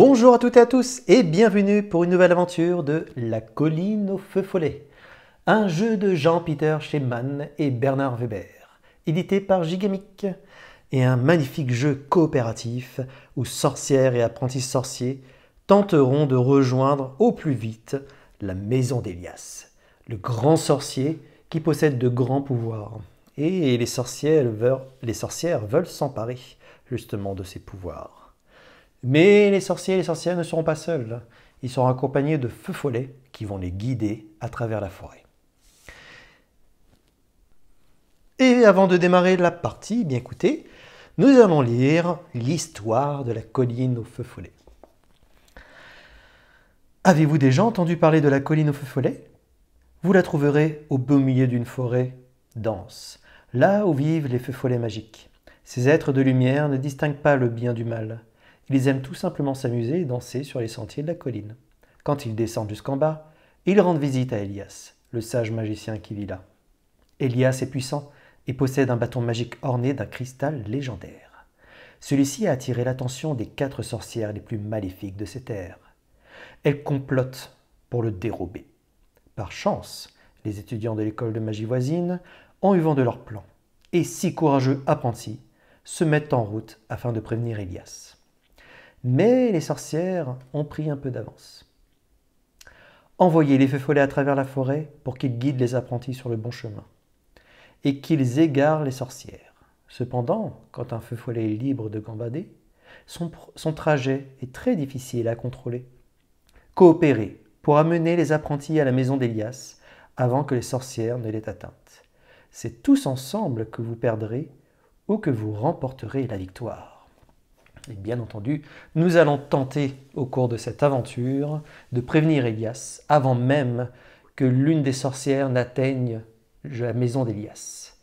Bonjour à toutes et à tous et bienvenue pour une nouvelle aventure de La colline au feu follet, un jeu de Jean-Peter Schliemann et Bernard Weber, édité par Gigamic, et un magnifique jeu coopératif où sorcières et apprentis sorciers tenteront de rejoindre au plus vite la maison d'Elias, le grand sorcier qui possède de grands pouvoirs. Et les sorcières veulent s'emparer justement de ces pouvoirs. Mais les sorciers et les sorcières ne seront pas seuls. Ils seront accompagnés de feux follets qui vont les guider à travers la forêt. Et avant de démarrer la partie, bien écoutez, nous allons lire l'histoire de la colline aux feux follets. Avez-vous déjà entendu parler de la colline aux feux follets? Vous la trouverez au beau milieu d'une forêt dense, là où vivent les feux follets magiques. Ces êtres de lumière ne distinguent pas le bien du mal. Ils aiment tout simplement s'amuser et danser sur les sentiers de la colline. Quand ils descendent jusqu'en bas, ils rendent visite à Elias, le sage magicien qui vit là. Elias est puissant et possède un bâton magique orné d'un cristal légendaire. Celui-ci a attiré l'attention des 4 sorcières les plus maléfiques de ces terres. Elles complotent pour le dérober. Par chance, les étudiants de l'école de magie voisine ont eu vent de leur plan, et 6 courageux apprentis se mettent en route afin de prévenir Elias. Mais les sorcières ont pris un peu d'avance. Envoyez les feux follets à travers la forêt pour qu'ils guident les apprentis sur le bon chemin et qu'ils égarent les sorcières. Cependant, quand un feu follet est libre de gambader, son trajet est très difficile à contrôler. Coopérez pour amener les apprentis à la maison d'Elias avant que les sorcières ne l'aient atteinte. C'est tous ensemble que vous perdrez ou que vous remporterez la victoire. Et bien entendu, nous allons tenter au cours de cette aventure de prévenir Elias avant même que l'une des sorcières n'atteigne la maison d'Elias.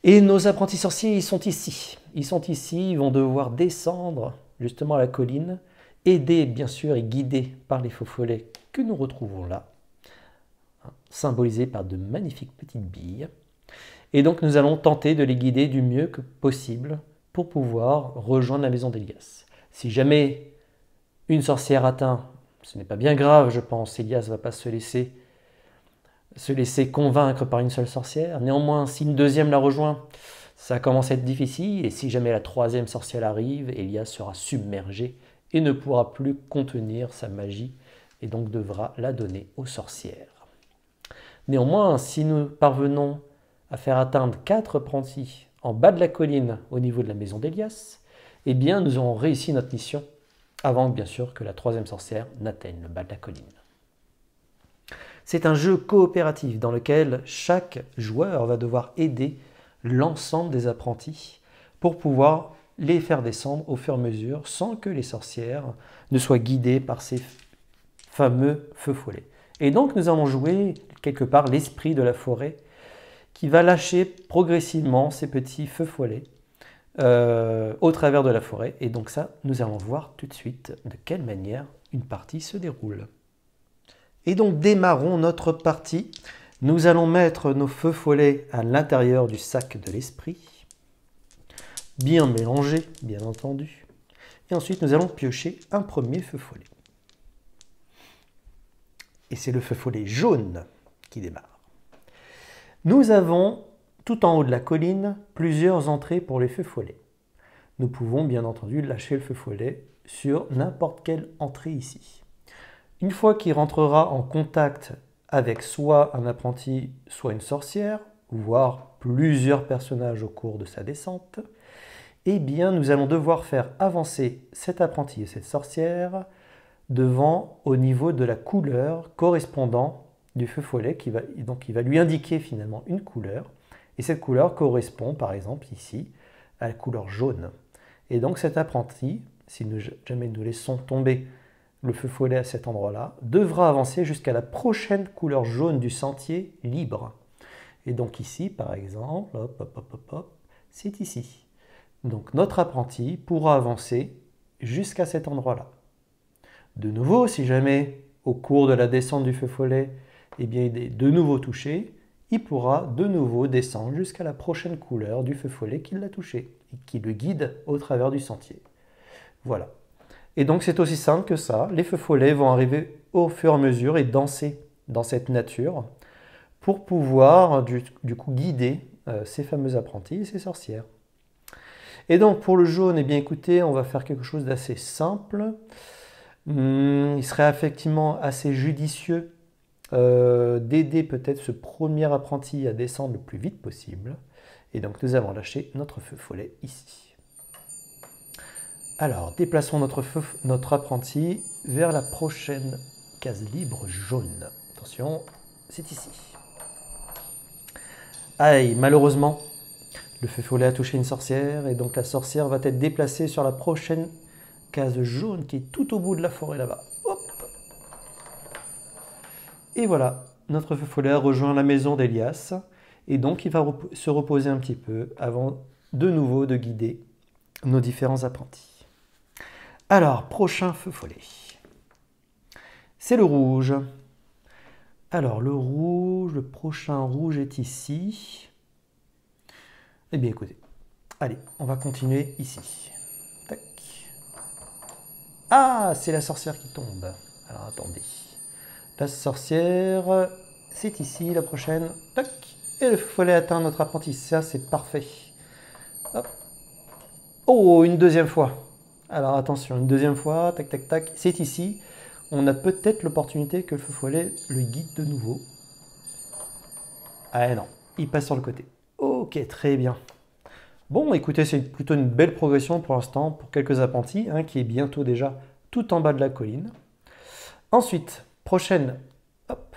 Et nos apprentis sorciers, ils sont ici. Ils vont devoir descendre justement à la colline, aidés bien sûr et guidés par les feux follets que nous retrouvons là, symbolisés par de magnifiques petites billes. Et donc nous allons tenter de les guider du mieux que possible pour pouvoir rejoindre la maison d'Elias. Si jamais une sorcière atteint, ce n'est pas bien grave, je pense. Elias ne va pas se laisser convaincre par une seule sorcière. Néanmoins, si une deuxième la rejoint, ça commence à être difficile. Et si jamais la 3e sorcière arrive, Elias sera submergé et ne pourra plus contenir sa magie et donc devra la donner aux sorcières. Néanmoins, si nous parvenons à faire atteindre 4 apprentis en bas de la colline au niveau de la maison d'Elias, eh bien nous aurons réussi notre mission avant bien sûr que la 3e sorcière n'atteigne le bas de la colline. C'est un jeu coopératif dans lequel chaque joueur va devoir aider l'ensemble des apprentis pour pouvoir les faire descendre au fur et à mesure sans que les sorcières ne soient guidées par ces fameux feux follets. Et donc nous allons jouer quelque part l'esprit de la forêt qui va lâcher progressivement ces petits feux follets au travers de la forêt. Et donc ça, nous allons voir tout de suite de quelle manière une partie se déroule. Et donc démarrons notre partie. Nous allons mettre nos feux follets à l'intérieur du sac de l'esprit, bien mélangés, bien entendu. Et ensuite, nous allons piocher un premier feu follet. Et c'est le feu follet jaune qui démarre. Nous avons, tout en haut de la colline, plusieurs entrées pour les feux follets. Nous pouvons bien entendu lâcher le feu follet sur n'importe quelle entrée ici. Une fois qu'il rentrera en contact avec soit un apprenti, soit une sorcière, voire plusieurs personnages au cours de sa descente, eh bien nous allons devoir faire avancer cet apprenti et cette sorcière au niveau de la couleur correspondant du feu follet qui va lui indiquer finalement une couleur. Et cette couleur correspond par exemple ici à la couleur jaune. Et donc cet apprenti, si jamais nous laissons tomber le feu follet à cet endroit-là, devra avancer jusqu'à la prochaine couleur jaune du sentier libre. Et donc ici par exemple, c'est ici. Donc notre apprenti pourra avancer jusqu'à cet endroit-là. De nouveau, si jamais au cours de la descente du feu follet, eh bien, il est de nouveau touché, il pourra de nouveau descendre jusqu'à la prochaine couleur du feu follet qui l'a touché et qui le guide au travers du sentier. Voilà. Et donc c'est aussi simple que ça. Les feux follets vont arriver au fur et à mesure et danser dans cette nature pour pouvoir du coup guider ces fameux apprentis et ces sorcières. Et donc pour le jaune, eh bien écoutez, on va faire quelque chose d'assez simple. Il serait effectivement assez judicieux d'aider peut-être ce premier apprenti à descendre le plus vite possible. Et donc nous avons lâché notre feu follet ici. Alors déplaçons notre apprenti vers la prochaine case libre jaune. Attention, c'est ici. Aïe, malheureusement, le feu follet a touché une sorcière et donc la sorcière va être déplacée sur la prochaine case jaune qui est tout au bout de la forêt là-bas. Et voilà, notre feu follet a rejoint la maison d'Elias et donc il va se reposer un petit peu avant de nouveau de guider nos différents apprentis. Alors, prochain feu follet. C'est le rouge. Alors, le rouge, le prochain rouge est ici. Eh bien, écoutez, allez, on va continuer ici. Tac. Ah, c'est la sorcière qui tombe. Alors, attendez. La sorcière, c'est ici, la prochaine. Tac. Et le feu follet atteint notre apprenti. Ça, c'est parfait. Hop. Oh, une deuxième fois. Alors, attention, une deuxième fois. Tac, tac, tac. C'est ici. On a peut-être l'opportunité que le feu follet le guide de nouveau. Ah non, il passe sur le côté. Ok, très bien. Bon, écoutez, c'est plutôt une belle progression pour l'instant pour quelques apprentis, qui est bientôt déjà tout en bas de la colline. Ensuite, prochaine, hop,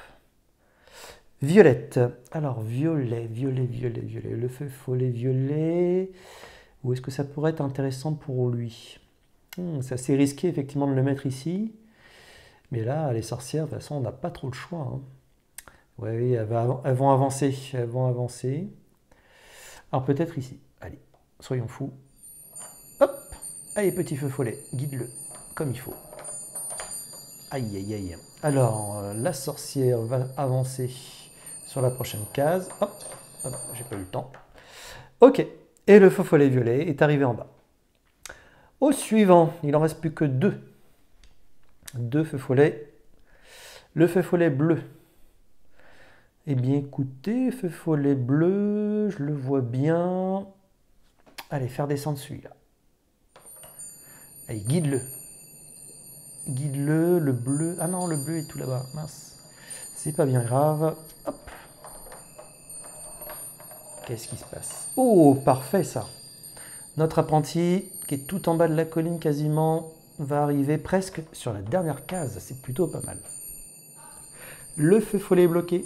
violette. Alors, violet, le feu follet violet. Où est-ce que ça pourrait être intéressant pour lui? C'est assez risqué effectivement de le mettre ici. Mais là, les sorcières, de toute façon, on n'a pas trop le choix. Oui, elles vont avancer. Elles vont avancer. Alors peut-être ici. Allez, soyons fous. Hop! Allez, petit feu follet, guide-le comme il faut. Aïe, aïe, aïe. Alors, la sorcière va avancer sur la prochaine case. Hop, hop, j'ai pas eu le temps. Ok, et le feu follet violet est arrivé en bas. Au suivant, il n'en reste plus que deux. Deux feux follets. Le feu follet bleu. Eh bien, écoutez, feu follet bleu, je le vois bien. Allez, faire descendre celui-là. Allez, guide-le. Guide-le, le bleu. Ah non, le bleu est tout là-bas. Mince. C'est pas bien grave. Hop. Qu'est-ce qui se passe? Oh, parfait ça. Notre apprenti, qui est tout en bas de la colline quasiment, va arriver presque sur la dernière case. C'est plutôt pas mal. Le feu follet bloqué.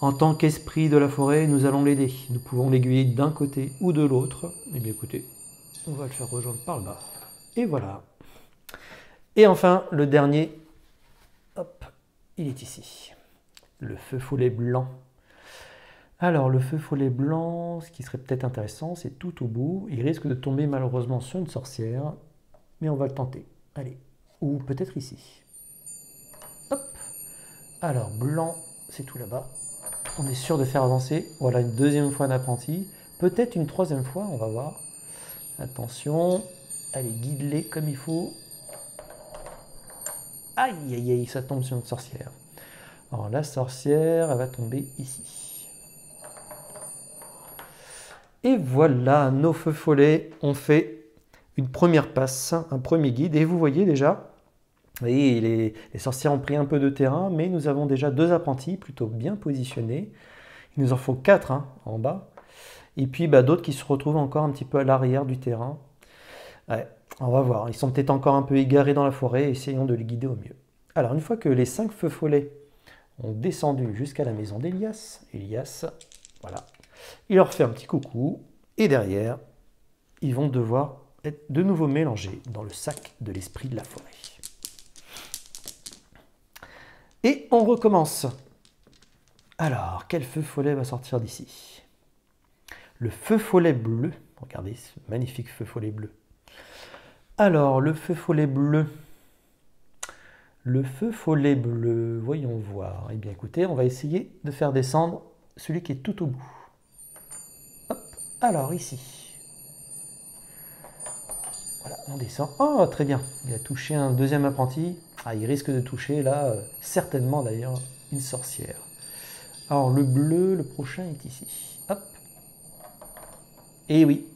En tant qu'esprit de la forêt, nous allons l'aider. Nous pouvons l'aiguiller d'un côté ou de l'autre. Eh bien écoutez, on va le faire rejoindre par le bas. Et voilà. Et enfin, le dernier, hop, il est ici. Le feu follet blanc. Alors, le feu follet blanc, ce qui serait peut-être intéressant, c'est tout au bout. Il risque de tomber malheureusement sur une sorcière, mais on va le tenter. Allez, ou peut-être ici. Hop. Alors, blanc, c'est tout là-bas. On est sûr de faire avancer. Voilà, une deuxième fois d'apprenti. Peut-être une troisième fois, on va voir. Attention. Allez, guide-les comme il faut. Aïe, aïe, aïe, ça tombe sur une sorcière. Alors, la sorcière, elle va tomber ici. Et voilà, nos feux follets ont fait une première passe, un premier guide. Et vous voyez déjà, les sorcières ont pris un peu de terrain, mais nous avons déjà deux apprentis plutôt bien positionnés. Il nous en faut 4 en bas. Et puis d'autres qui se retrouvent encore un petit peu à l'arrière du terrain. Ouais, on va voir, ils sont peut-être encore un peu égarés dans la forêt, essayons de les guider au mieux. Alors une fois que les 5 feux follets ont descendu jusqu'à la maison d'Elias, voilà, il leur fait un petit coucou, et derrière, ils vont devoir être de nouveau mélangés dans le sac de l'esprit de la forêt. Et on recommence. Alors, quel feu follet va sortir d'ici? Le feu follet bleu. Regardez ce magnifique feu follet bleu. Alors, le feu follet bleu. Le feu follet bleu, voyons voir. Eh bien, écoutez, on va essayer de faire descendre celui qui est tout au bout. Hop, alors ici. Voilà, on descend. Oh, très bien. Il a touché un deuxième apprenti. Ah, il risque de toucher, là, certainement d'ailleurs, une sorcière. Alors, le bleu, le prochain est ici. Hop. Et oui.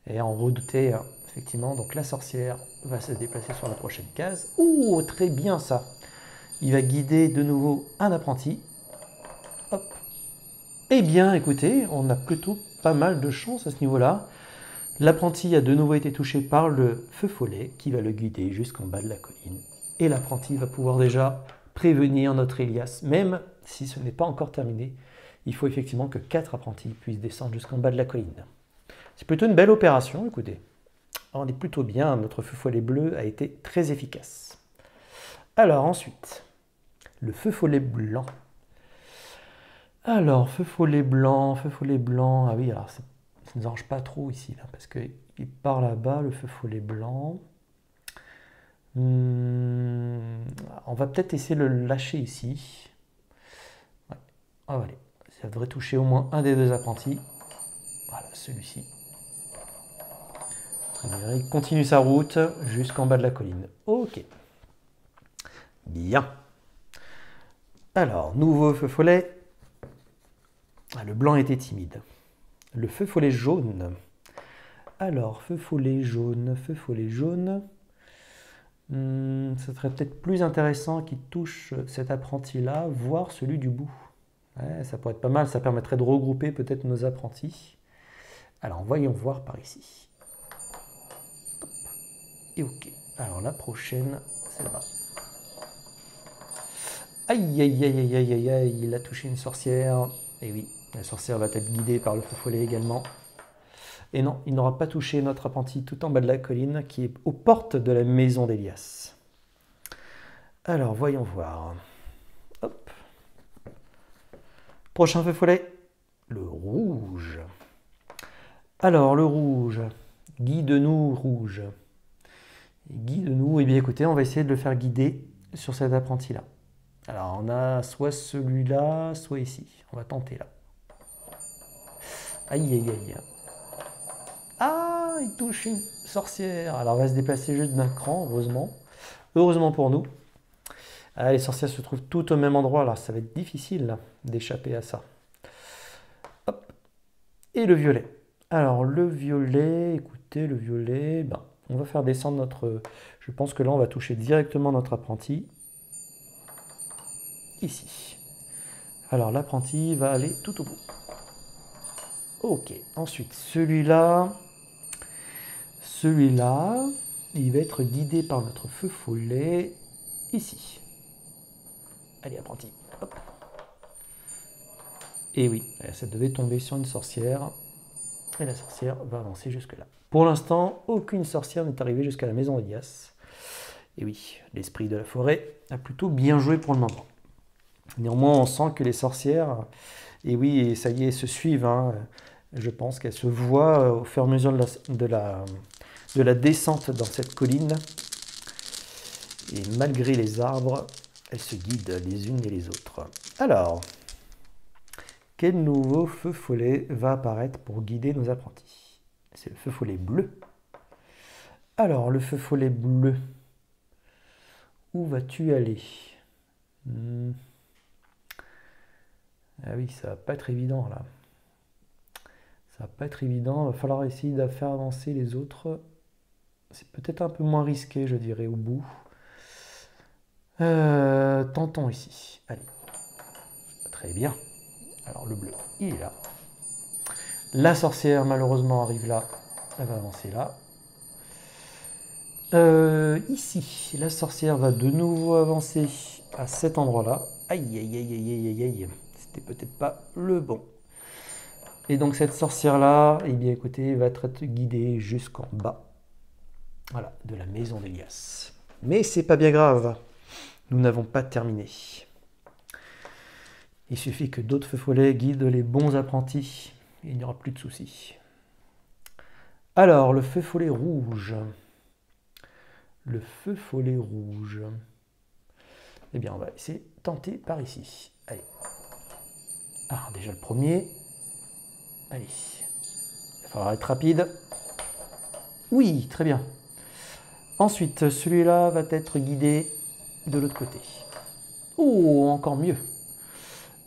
Et on redoutait, effectivement, donc la sorcière va se déplacer sur la prochaine case. Oh, très bien ça. Il va guider de nouveau un apprenti. Hop. Eh bien, écoutez, on a plutôt pas mal de chance à ce niveau-là. L'apprenti a de nouveau été touché par le feu follet qui va le guider jusqu'en bas de la colline. Et l'apprenti va pouvoir déjà prévenir notre Elias, même si ce n'est pas encore terminé. Il faut effectivement que 4 apprentis puissent descendre jusqu'en bas de la colline. C'est plutôt une belle opération, écoutez. On est plutôt bien, notre feu follet bleu a été très efficace. Alors ensuite, le feu follet blanc. Alors, feu follet blanc, ah oui, alors ça ne nous arrange pas trop ici, là, parce qu'il part là-bas, le feu follet blanc. On va peut-être essayer de le lâcher ici. Ouais. Ah, allez. Ça devrait toucher au moins un des 2 apprentis. Voilà, celui-ci. Il continue sa route jusqu'en bas de la colline. Ok. Bien. Alors, nouveau feu follet. Ah, le blanc était timide. Le feu follet jaune. Alors, feu follet jaune, feu follet jaune. Ce serait peut-être plus intéressant qu'il touche cet apprenti-là, voire celui du bout. Ouais, ça pourrait être pas mal, ça permettrait de regrouper peut-être nos apprentis. Alors, voyons voir par ici. Hop. Et ok. Alors, la prochaine, c'est là-bas. Aïe, aïe, aïe, aïe, aïe, aïe, aïe, il a touché une sorcière. Et oui, la sorcière va être guidée par le feu follet également. Et non, il n'aura pas touché notre apprenti tout en bas de la colline qui est aux portes de la maison d'Elias. Alors, voyons voir. Hop. Prochain feu follet, le rouge. Alors, le rouge. Guide-nous, rouge. Guide-nous. Eh bien, écoutez, on va essayer de le faire guider sur cet apprenti-là. Alors, on a soit celui-là, soit ici. On va tenter là. Aïe, aïe, aïe. Ah, il touche une sorcière. Alors, on va se déplacer juste d'un cran, heureusement. Heureusement pour nous. Ah, les sorcières se trouvent toutes au même endroit. Alors, ça va être difficile d'échapper à ça. Hop. Et le violet. Alors, le violet, écoutez, le violet, ben, on va faire descendre notre... Je pense que là, on va toucher directement notre apprenti. Ici. Alors, l'apprenti va aller tout au bout. Ok. Ensuite, celui-là... Celui-là, il va être guidé par notre feu follet ici. Allez, apprenti. Hop. Et oui, ça devait tomber sur une sorcière. Et la sorcière va avancer jusque-là. Pour l'instant, aucune sorcière n'est arrivée jusqu'à la maison d'Elias. Et oui, l'esprit de la forêt a plutôt bien joué pour le moment. Néanmoins, on sent que les sorcières, et oui, ça y est, se suivent. Hein. Je pense qu'elles se voient au fur et à mesure de la descente dans cette colline. Et malgré les arbres, elles se guident les unes et les autres. Alors, quel nouveau feu follet va apparaître pour guider nos apprentis? C'est le feu follet bleu. Alors, le feu follet bleu, où vas-tu aller? Ah oui, ça va pas être évident là. Ça va pas être évident. Il va falloir essayer de faire avancer les autres. C'est peut-être un peu moins risqué, je dirais, au bout. Tentons ici. Allez. Très bien. Alors, le bleu, il est là. La sorcière, malheureusement, arrive là. Elle va avancer là. Ici, la sorcière va de nouveau avancer à cet endroit-là. Aïe, aïe, aïe, aïe, aïe, aïe, aïe. C'était peut-être pas le bon. Et donc cette sorcière-là, eh bien écoutez, va être guidée jusqu'en bas. Voilà, de la maison d'Elias. Mais c'est pas bien grave. Nous n'avons pas terminé. Il suffit que d'autres feux follets guident les bons apprentis. Et il n'y aura plus de soucis. Alors, le feu follet rouge. Le feu follet rouge. Eh bien, on va essayer de tenter par ici. Allez. Ah, déjà le premier. Allez. Il va falloir être rapide. Oui, très bien. Ensuite, celui-là va être guidé de l'autre côté. Oh, encore mieux.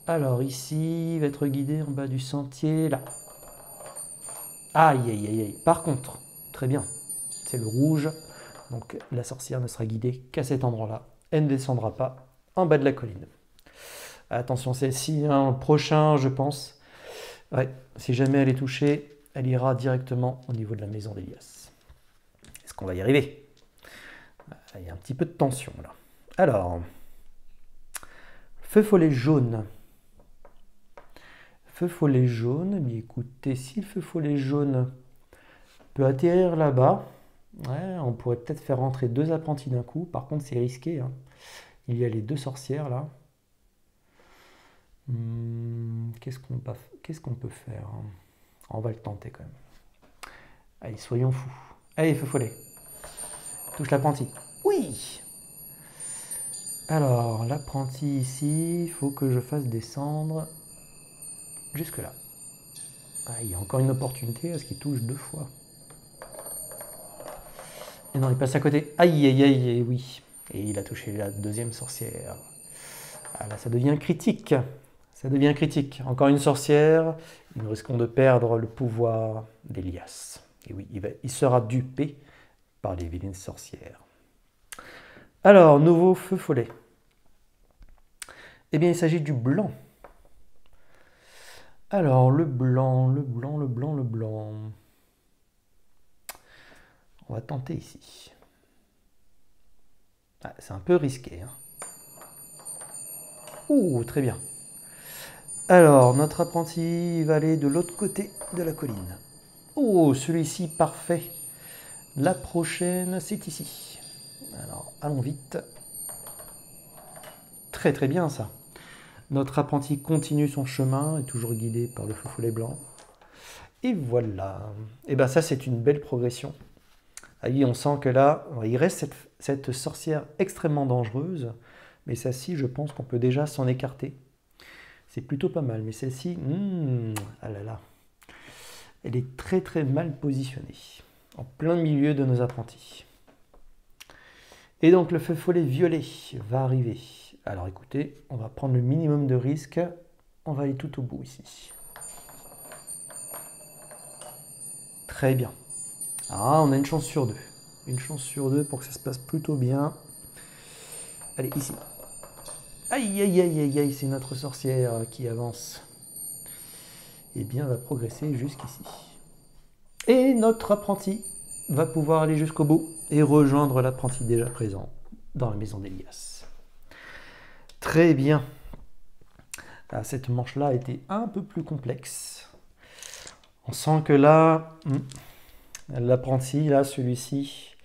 Alors ici, il va être guidé en bas du sentier, là. Aïe, aïe, aïe, aïe. Par contre, très bien, c'est le rouge. Donc la sorcière ne sera guidée qu'à cet endroit-là. Elle ne descendra pas en bas de la colline. Attention, celle-ci, hein, le prochain, je pense. Ouais, si jamais elle est touchée, elle ira directement au niveau de la maison d'Elias. Est-ce qu'on va y arriver? Il y a un petit peu de tension là. Alors, feu follet jaune. Feu follet jaune, mais écoutez, si le feu follet jaune peut atterrir là-bas, ouais, on pourrait peut-être faire rentrer 2 apprentis d'un coup. Par contre, c'est risqué, hein. Il y a les 2 sorcières là. Qu'est-ce qu'on peut faire, hein? On va le tenter quand même. Allez, soyons fous. Allez, feu follet. Touche l'apprenti. Oui! Alors, l'apprenti ici, il faut que je fasse descendre jusque là. Ah, il y a encore une opportunité à ce qu'il touche 2 fois. Et non, il passe à côté. Aïe, aïe, aïe, aïe, oui. Et il a touché la 2e sorcière. Ah là, ça devient critique. Ça devient critique. Encore une sorcière. Nous risquons de perdre le pouvoir d'Elias. Et oui, il sera dupé par les vilaines sorcières. Alors, nouveau feu follet. Eh bien, il s'agit du blanc. Alors, le blanc, le blanc, le blanc, le blanc. On va tenter ici. Ah, c'est un peu risqué, hein. Ouh, très bien. Alors, notre apprenti va aller de l'autre côté de la colline. Oh, celui-ci, parfait. La prochaine, c'est ici. Alors, allons vite. Très très bien ça. Notre apprenti continue son chemin, est toujours guidé par le feu follet blanc. Et voilà. Et bien ça, c'est une belle progression. Ah oui, on sent que là, il reste cette sorcière extrêmement dangereuse. Mais celle-ci, je pense qu'on peut déjà s'en écarter. C'est plutôt pas mal. Mais celle-ci, ah là là, elle est très très mal positionnée. En plein milieu de nos apprentis. Et donc le feu follet violet va arriver. Alors écoutez, on va prendre le minimum de risque. On va aller tout au bout ici. Très bien. Ah, on a une chance sur 2. Une chance sur 2 pour que ça se passe plutôt bien. Allez, ici. Aïe, aïe, aïe, aïe, aïe, c'est notre sorcière qui avance. Eh bien, elle va progresser jusqu'ici. Et notre apprenti va pouvoir aller jusqu'au bout et rejoindre l'apprenti déjà présent dans la maison d'Elias. Très bien. Ah, cette manche-là a été un peu plus complexe. On sent que là, l'apprenti, là, celui-ci,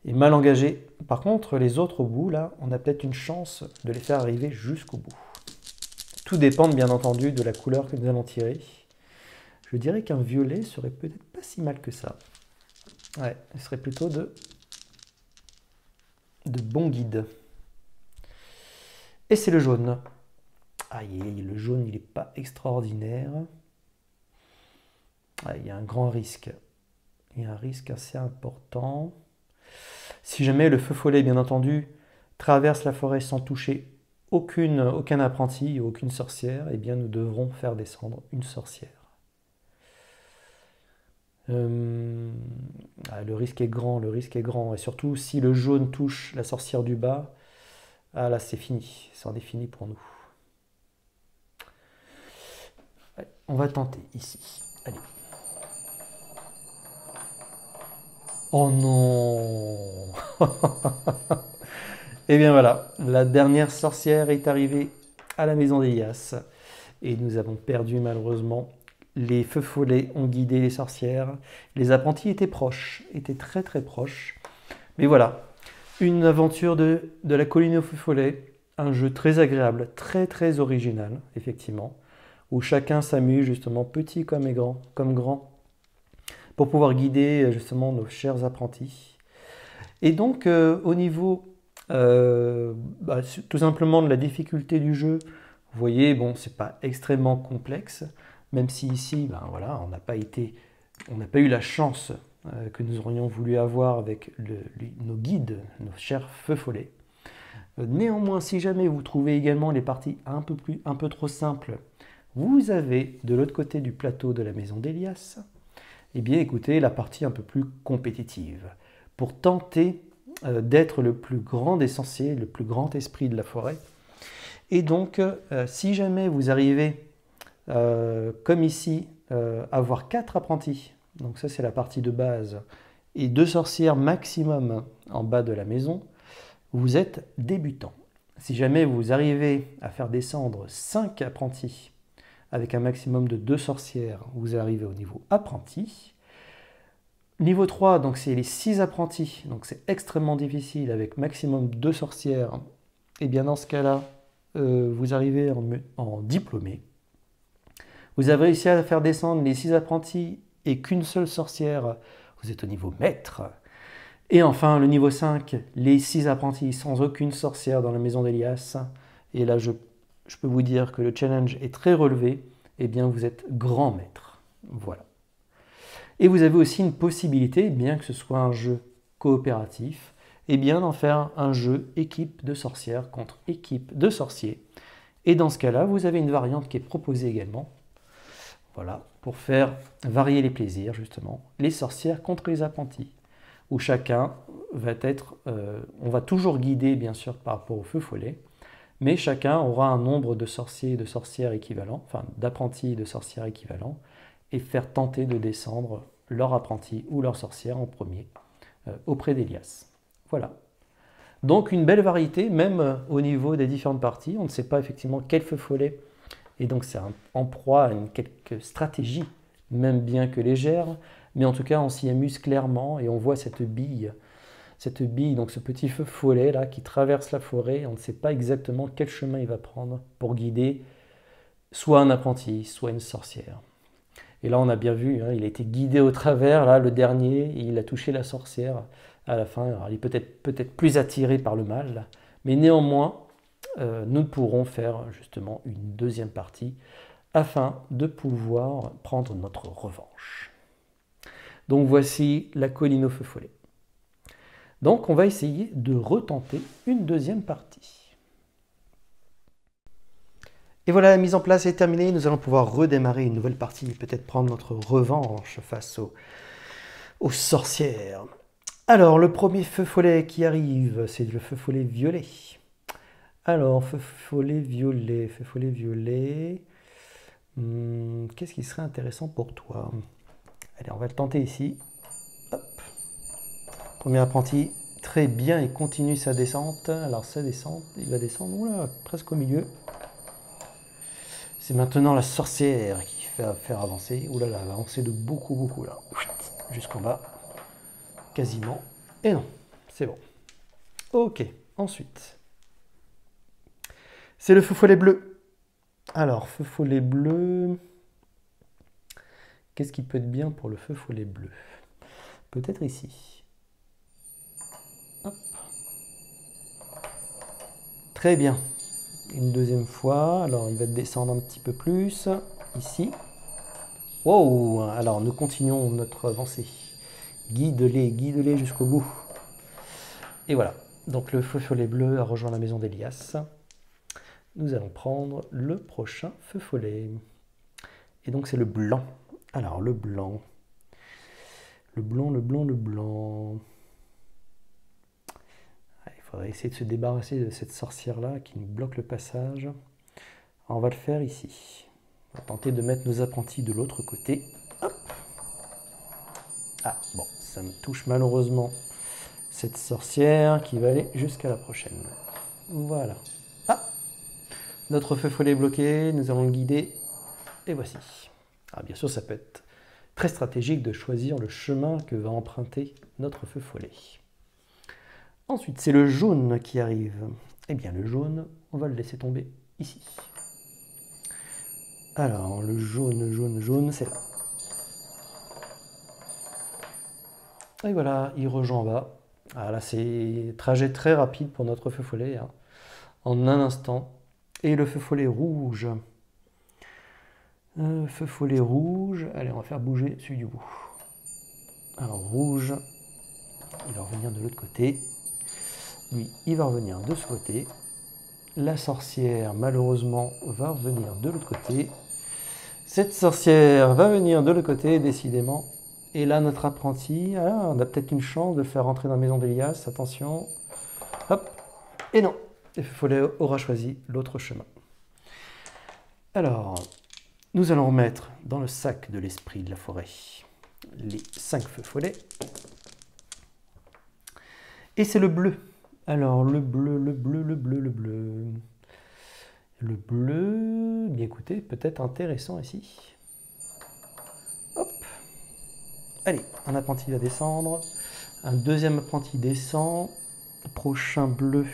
est mal engagé. Par contre, les autres au bout, là, on a peut-être une chance de les faire arriver jusqu'au bout. Tout dépend, bien entendu, de la couleur que nous allons tirer. Je dirais qu'un violet serait peut-être pas si mal que ça. Ouais, ce serait plutôt de bons guides. Et c'est le jaune. Aïe, le jaune, il n'est pas extraordinaire. Ah, il y a un grand risque. Il y a un risque assez important. Si jamais le feu follet, bien entendu, traverse la forêt sans toucher aucun apprenti, aucune sorcière, eh bien nous devrons faire descendre une sorcière. Le risque est grand, le risque est grand. Et surtout, si le jaune touche la sorcière du bas, ah là, c'est fini. C'en est fini pour nous. Allez, on va tenter ici. Allez. Oh non! Et bien voilà, la dernière sorcière est arrivée à la maison d'Elias. Et nous avons perdu malheureusement. Les feux follets ont guidé les sorcières. Les apprentis étaient proches, étaient très très proches. Mais voilà, une aventure de la colline aux feux follets. Un jeu très agréable, très très original, effectivement. Où chacun s'amuse justement, petit comme grand, pour pouvoir guider justement nos chers apprentis. Et donc au niveau tout simplement de la difficulté du jeu, vous voyez, bon, c'est pas extrêmement complexe, même si ici, ben voilà, on n'a pas eu la chance que nous aurions voulu avoir avec nos guides, nos chers feux follets. Néanmoins, si jamais vous trouvez également les parties un peu trop simples, vous avez de l'autre côté du plateau de la maison d'Elias, eh bien écoutez, la partie un peu plus compétitive, pour tenter d'être le plus grand des sorciers, le plus grand esprit de la forêt. Et donc, si jamais vous arrivez, comme ici, à avoir 4 apprentis, donc ça c'est la partie de base, et 2 sorcières maximum en bas de la maison, vous êtes débutant. Si jamais vous arrivez à faire descendre 5 apprentis avec un maximum de 2 sorcières, vous arrivez au niveau apprenti. Niveau 3, donc c'est les 6 apprentis, donc c'est extrêmement difficile avec maximum 2 sorcières. Et bien dans ce cas-là, vous arrivez en diplômé. Vous avez réussi à faire descendre les 6 apprentis et qu'une seule sorcière, vous êtes au niveau maître. Et enfin, le niveau 5, les 6 apprentis sans aucune sorcière dans la maison d'Elias. Et là, je peux vous dire que le challenge est très relevé. Eh bien, vous êtes grand maître. Voilà. Et vous avez aussi une possibilité, bien que ce soit un jeu coopératif, eh bien d'en faire un jeu équipe de sorcières contre équipe de sorciers. Et dans ce cas-là, vous avez une variante qui est proposée également. Voilà, pour faire varier les plaisirs, justement. Les sorcières contre les apprentis, où chacun va être... on va toujours guider, bien sûr, par rapport au feu follet, mais chacun aura un nombre de sorciers et de sorcières équivalents, enfin d'apprentis et de sorcières équivalents, et faire tenter de descendre leur apprenti ou leur sorcière en premier auprès d'Elias. Voilà. Donc une belle variété, même au niveau des différentes parties. On ne sait pas effectivement quel feu follet, et donc c'est en proie à quelques stratégies, même bien que légères, mais en tout cas on s'y amuse clairement et on voit cette bille, donc ce petit feu follet là qui traverse la forêt. On ne sait pas exactement quel chemin il va prendre pour guider soit un apprenti, soit une sorcière. Et là, on a bien vu, hein, il a été guidé au travers, là, le dernier, et il a touché la sorcière à la fin. Alors, il est peut-être plus attiré par le mal, mais néanmoins, nous pourrons faire justement une deuxième partie afin de pouvoir prendre notre revanche. Donc, voici la colline au feu follet. Donc, on va essayer de retenter une deuxième partie. Et voilà, la mise en place est terminée. Nous allons pouvoir redémarrer une nouvelle partie, peut-être prendre notre revanche face aux sorcières. Alors, le premier feu follet qui arrive, c'est le feu follet violet. Alors, feu follet violet, feu follet violet. Qu'est-ce qui serait intéressant pour toi? Allez, on va le tenter ici. Hop. Premier apprenti, très bien, il continue sa descente. Alors, sa descente, il va descendre, oula, presque au milieu. C'est maintenant la sorcière qui va faire avancer. Ouh là là, elle va avancer de beaucoup là. Jusqu'en bas. Quasiment. Et non, c'est bon. Ok, ensuite. C'est le feu follet bleu. Alors, feu follet bleu. Qu'est-ce qui peut être bien pour le feu follet bleu? Peut-être ici. Hop. Très bien. Une deuxième fois, alors il va descendre un petit peu plus, ici. Wow! Alors nous continuons notre avancée. Guide-les jusqu'au bout. Et voilà, donc le feu follet bleu a rejoint la maison d'Elias. Nous allons prendre le prochain feu follet. Et donc c'est le blanc. Alors le blanc. Le blanc. Il faudrait essayer de se débarrasser de cette sorcière-là qui nous bloque le passage. Alors, on va le faire ici. On va tenter de mettre nos apprentis de l'autre côté. Hop. Ah, bon, ça me touche malheureusement cette sorcière qui va aller jusqu'à la prochaine. Voilà. Ah, notre feu follet est bloqué, nous allons le guider. Et voici. Ah, bien sûr, ça peut être très stratégique de choisir le chemin que va emprunter notre feu follet. Ensuite, c'est le jaune qui arrive. Eh bien, le jaune, on va le laisser tomber ici. Alors, le jaune, c'est là. Et voilà, il rejoint en bas. Ah, là, c'est trajet très rapide pour notre feu follet, hein, en un instant. Et le feu follet rouge. Feu follet rouge. Allez, on va faire bouger celui du bout. Alors rouge, il va revenir de l'autre côté. Lui, il va revenir de ce côté. La sorcière, malheureusement, va revenir de l'autre côté. Cette sorcière va venir de l'autre côté, décidément. Et là, notre apprenti, on a peut-être une chance de le faire rentrer dans la maison d'Elias. Attention. Hop. Et non, le feu follet aura choisi l'autre chemin. Alors, nous allons remettre dans le sac de l'esprit de la forêt les 5 feux follets. Et c'est le bleu. Alors, le bleu. Le bleu, bien écoutez, peut-être intéressant ici. Hop. Allez, un apprenti va descendre. Un deuxième apprenti descend. Prochain bleu.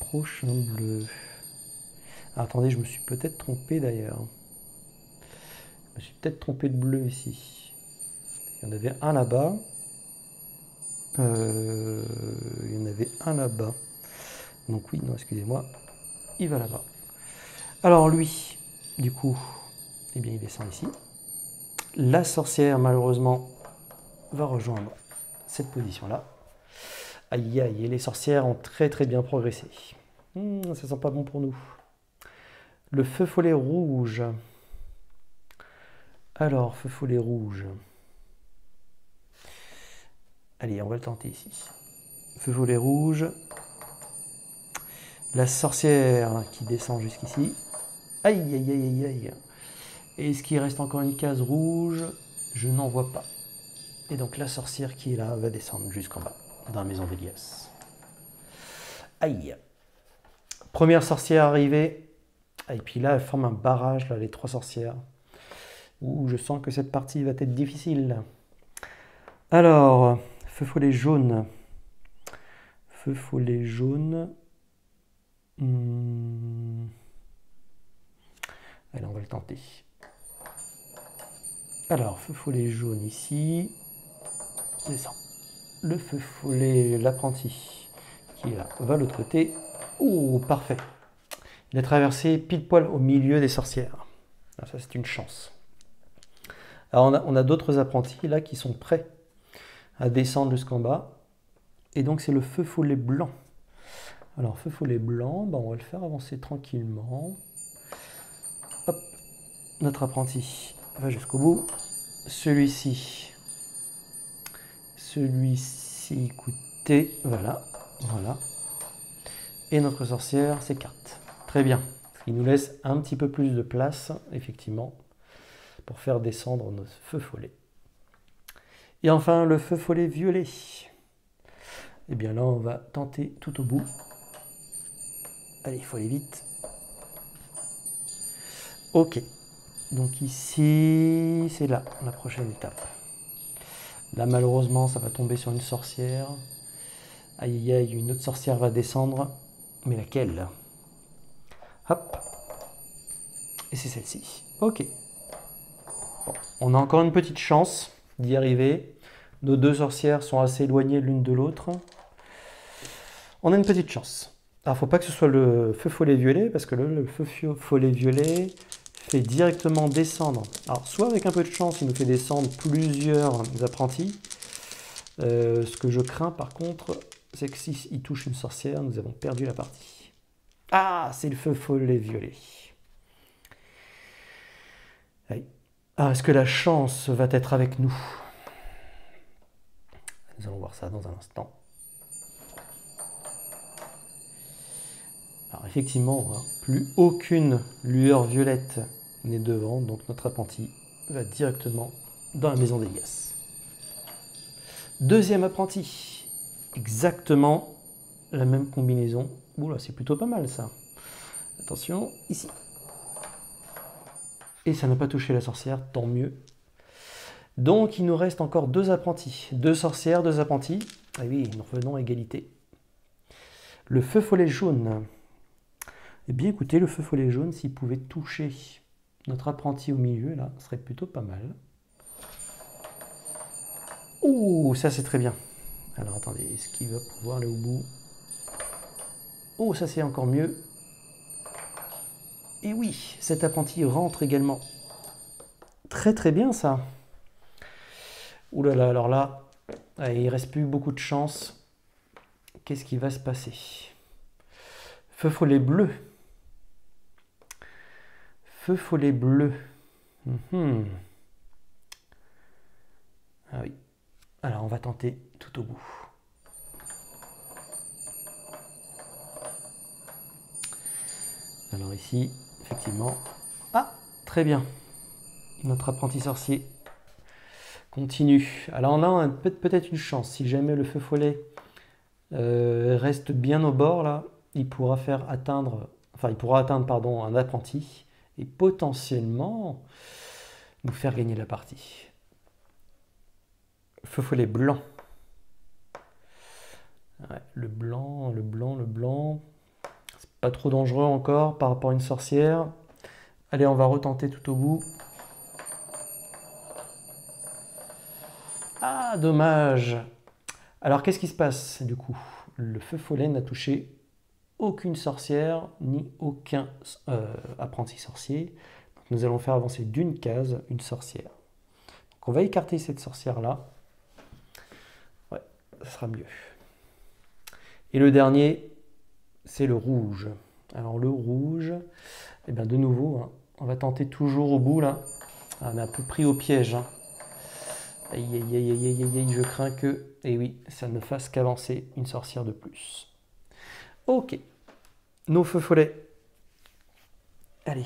Prochain bleu. Ah, attendez, je me suis peut-être trompé d'ailleurs. Je me suis peut-être trompé de bleu ici. Il y en avait un là-bas. Il y en avait un là-bas. Donc oui, non, excusez-moi. Il va là-bas. Alors lui, du coup, eh bien, il descend ici. La sorcière, malheureusement, va rejoindre cette position-là. Aïe, aïe, et les sorcières ont très très bien progressé. Ça sent pas bon pour nous. Le feu follet rouge. Alors, feu follet rouge. Allez, on va le tenter ici. Feu follet rouge. La sorcière qui descend jusqu'ici. Aïe, aïe, aïe, aïe, aïe. Est-ce qu'il reste encore une case rouge? Je n'en vois pas. Et donc la sorcière qui est là va descendre jusqu'en bas, dans la maison d'Elias. Aïe. Première sorcière arrivée. Et puis là, elle forme un barrage, là, les 3 sorcières. Ouh, je sens que cette partie va être difficile. Alors, feu follet jaune. Feu follet jaune. Allez, on va le tenter. Alors, feu follet jaune ici. Descend. Le feu follet, l'apprenti qui est là, va de l'autre côté. Oh, parfait. Il a traversé pile poil au milieu des sorcières. Alors ça, c'est une chance. Alors, on a d'autres apprentis là qui sont prêts à descendre jusqu'en bas. Et donc, c'est le feu follet blanc. Alors, feu follet blanc, ben, on va le faire avancer tranquillement. Hop, notre apprenti va jusqu'au bout. Celui-ci, écoutez, voilà. Et notre sorcière s'écarte. Très bien. Ce qui nous laisse un petit peu plus de place, effectivement, pour faire descendre notre feu follet. Et enfin, le feu follet violet. Et bien là, on va tenter tout au bout. Allez, il faut aller vite. Ok. Donc ici, c'est là, la prochaine étape. Là, malheureusement, ça va tomber sur une sorcière. Aïe, aïe, aïe, une autre sorcière va descendre. Mais laquelle? Hop. Et c'est celle-ci. Ok. Bon, on a encore une petite chance d'y arriver. Nos 2 sorcières sont assez éloignées l'une de l'autre. On a une petite chance. Alors, il ne faut pas que ce soit le feu follet violet, parce que le feu follet violet fait directement descendre. Alors, soit avec un peu de chance, il nous fait descendre plusieurs apprentis. Ce que je crains, par contre, c'est que s'il touche une sorcière, nous avons perdu la partie. Ah, c'est le feu follet violet. Allez. Ah, est-ce que la chance va être avec nous? Nous allons voir ça dans un instant. Alors effectivement, plus aucune lueur violette n'est devant, donc notre apprenti va directement dans la maison d'Elias. Deuxième apprenti, exactement la même combinaison. Oula, c'est plutôt pas mal ça. Attention, ici. Et ça n'a pas touché la sorcière, tant mieux. Donc il nous reste encore 2 apprentis. 2 sorcières, 2 apprentis. Ah oui, nous revenons à égalité. Le feu follet jaune. Eh bien écoutez, le feu follet jaune, s'il pouvait toucher notre apprenti au milieu, là, ce serait plutôt pas mal. Oh, ça c'est très bien. Alors attendez, est-ce qu'il va pouvoir aller au bout? Oh, ça c'est encore mieux. Et oui, cet apprenti rentre également. Très très bien ça. Ouh là là, alors là, il ne reste plus beaucoup de chance. Qu'est-ce qui va se passer? Feu follet bleu. Feu follet bleu. Ah oui. Alors on va tenter tout au bout. Alors ici, effectivement. Ah, très bien. Notre apprenti sorcier continue. Alors on a peut-être une chance. Si jamais le feu follet reste bien au bord, là, il pourra atteindre pardon, un apprenti et potentiellement nous faire gagner la partie. Feu follet blanc. Ouais, le blanc. C'est pas trop dangereux encore par rapport à une sorcière. Allez, on va retenter tout au bout. Ah, dommage. Alors, qu'est-ce qui se passe du coup? Le feu follet n'a touché aucune sorcière ni aucun apprenti sorcier. Donc, nous allons faire avancer d'une case une sorcière. Donc, on va écarter cette sorcière-là. Ouais, ça sera mieux. Et le dernier, c'est le rouge. Alors, le rouge, eh bien, de nouveau, hein, on va tenter toujours au bout, là. Ah, on est un peu pris au piège, hein. Aïe, aïe, aïe, aïe, aïe, aïe, je crains que, eh oui, ça ne fasse qu'avancer une sorcière de plus. Ok, nos feux follets. Allez,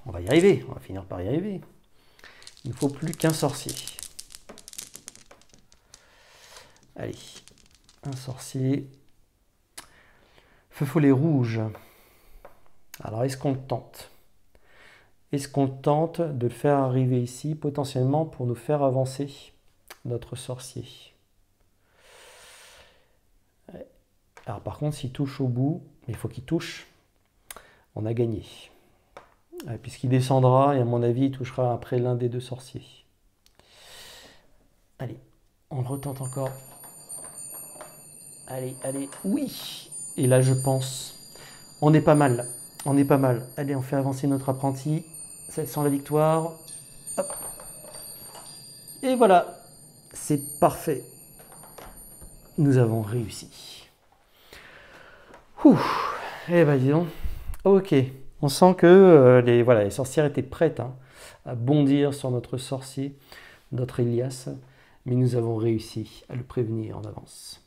on va y arriver, on va finir par y arriver. Il ne faut plus qu'un sorcier. Allez, un sorcier. Feu follet rouge. Alors, est-ce qu'on le tente? Est-ce qu'on tente de le faire arriver ici, potentiellement pour nous faire avancer notre sorcier? Alors par contre, s'il touche au bout, il faut qu'il touche, on a gagné. Puisqu'il descendra, et à mon avis, il touchera après l'un des deux sorciers. Allez, on le retente encore. Allez, allez, oui! Et là, je pense, on est pas mal. On est pas mal. Allez, on fait avancer notre apprenti. Ça sent la victoire. Hop. Et voilà, c'est parfait. Nous avons réussi. Ouh. Eh ben dis donc. Ok. On sent que les sorcières étaient prêtes, hein, à bondir sur notre sorcier, notre Elias. Mais nous avons réussi à le prévenir en avance.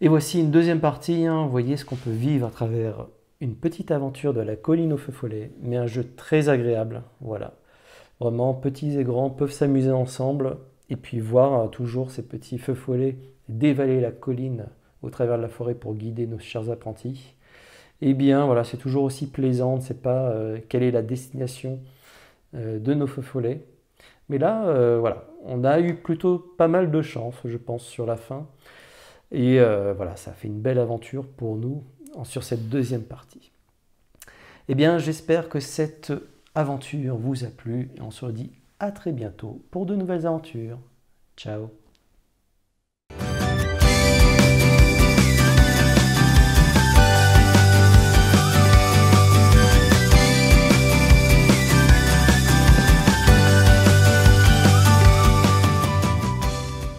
Et voici une deuxième partie. Hein. Vous voyez ce qu'on peut vivre à travers une petite aventure de la colline au feu follet, mais un jeu très agréable. Voilà. Vraiment, petits et grands peuvent s'amuser ensemble et puis voir toujours ces petits feux follets dévaler la colline au travers de la forêt pour guider nos chers apprentis. Eh bien, voilà, c'est toujours aussi plaisant. On ne sait pas quelle est la destination de nos feux follets. Mais là, voilà, on a eu plutôt pas mal de chance, je pense, sur la fin. Et voilà, ça fait une belle aventure pour nous sur cette deuxième partie. Eh bien, j'espère que cette aventure vous a plu et on se redit à très bientôt pour de nouvelles aventures. Ciao!